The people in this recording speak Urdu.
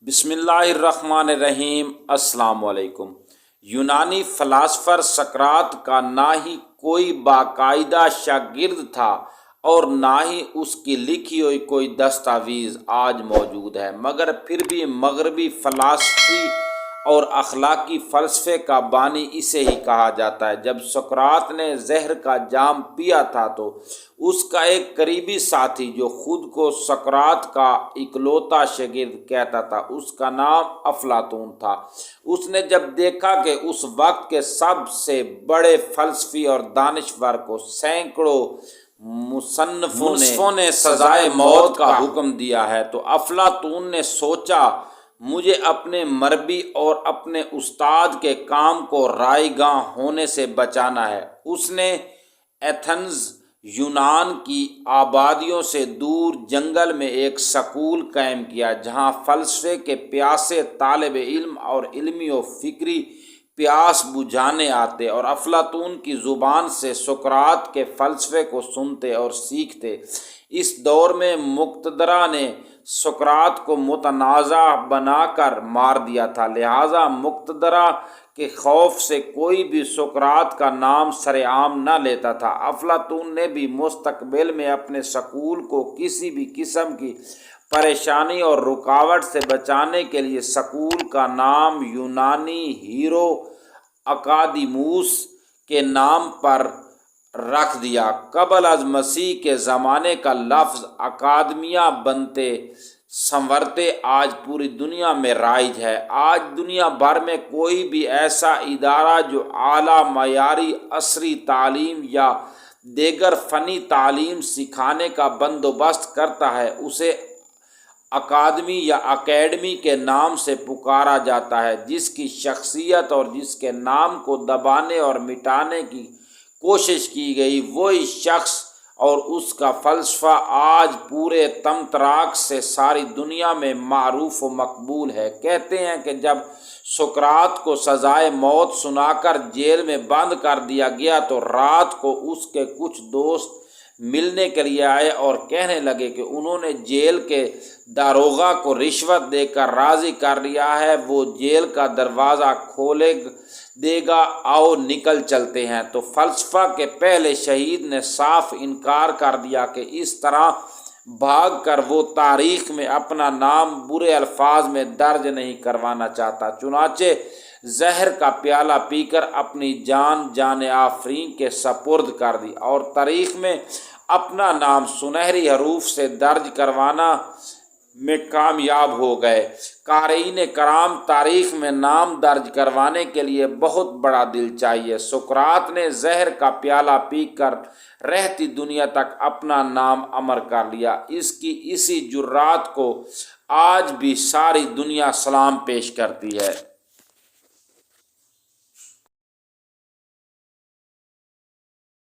بسم اللہ الرحمن الرحیم۔ السلام علیکم۔ یونانی فلاسفر سقراط کا نہ ہی کوئی باقاعدہ شاگرد تھا اور نہ ہی اس کی لکھی ہوئی کوئی دستاویز آج موجود ہے، مگر پھر بھی مغربی فلسفی اور اخلاقی فلسفے کا بانی اسے ہی کہا جاتا ہے۔ جب سقراط نے زہر کا جام پیا تھا تو اس کا ایک قریبی ساتھی جو خود کو سقراط کا اکلوتا شاگرد کہتا تھا، اس کا نام افلاطون تھا۔ اس نے جب دیکھا کہ اس وقت کے سب سے بڑے فلسفی اور دانشور کو سینکڑوں مصنفوں نے سزائے موت کا حکم دیا ہے تو افلاطون نے سوچا مجھے اپنے مربی اور اپنے استاد کے کام کو رائے گاں ہونے سے بچانا ہے۔ اس نے ایتھنز یونان کی آبادیوں سے دور جنگل میں ایک سکول قائم کیا جہاں فلسفے کے پیاسے طالب علم اور علمی و فکری پیاس بجھانے آتے اور افلاطون کی زبان سے سقراط کے فلسفے کو سنتے اور سیکھتے۔ اس دور میں مقتدرہ نے سقراط کو متنازع بنا کر مار دیا تھا، لہٰذا مقتدرہ کے خوف سے کوئی بھی سقراط کا نام سر عام نہ لیتا تھا۔ افلاطون نے بھی مستقبل میں اپنے سکول کو کسی بھی قسم کی پریشانی اور رکاوٹ سے بچانے کے لیے سکول کا نام یونانی ہیرو اکادیموس کے نام پر رکھ دیا۔ قبل از مسیح کے زمانے کا لفظ اکادمیہ بنتے سنورتے آج پوری دنیا میں رائج ہے۔ آج دنیا بھر میں کوئی بھی ایسا ادارہ جو اعلیٰ معیاری عصری تعلیم یا دیگر فنی تعلیم سکھانے کا بندوبست کرتا ہے، اسے اکادمی یا اکیڈمی کے نام سے پکارا جاتا ہے۔ جس کی شخصیت اور جس کے نام کو دبانے اور مٹانے کی کوشش کی گئی، وہی شخص اور اس کا فلسفہ آج پورے تمطراق سے ساری دنیا میں معروف و مقبول ہے۔ کہتے ہیں کہ جب سقراط کو سزائے موت سنا کر جیل میں بند کر دیا گیا تو رات کو اس کے کچھ دوست ملنے کے لیے آئے اور کہنے لگے کہ انہوں نے جیل کے داروغہ کو رشوت دے کر راضی کر لیا ہے، وہ جیل کا دروازہ کھولے دے گا، آؤ نکل چلتے ہیں۔ تو فلسفہ کے پہلے شہید نے صاف انکار کر دیا کہ اس طرح بھاگ کر وہ تاریخ میں اپنا نام برے الفاظ میں درج نہیں کروانا چاہتا، چنانچہ زہر کا پیالہ پی کر اپنی جان آفرین کے سپرد کر دی اور تاریخ میں اپنا نام سنہری حروف سے درج کروانا میں کامیاب ہو گئے۔ قارئین کرام، تاریخ میں نام درج کروانے کے لیے بہت بڑا دل چاہیے۔ سقراط نے زہر کا پیالہ پی کر رہتی دنیا تک اپنا نام امر کر لیا۔ اس کی اسی جرات کو آج بھی ساری دنیا سلام پیش کرتی ہے۔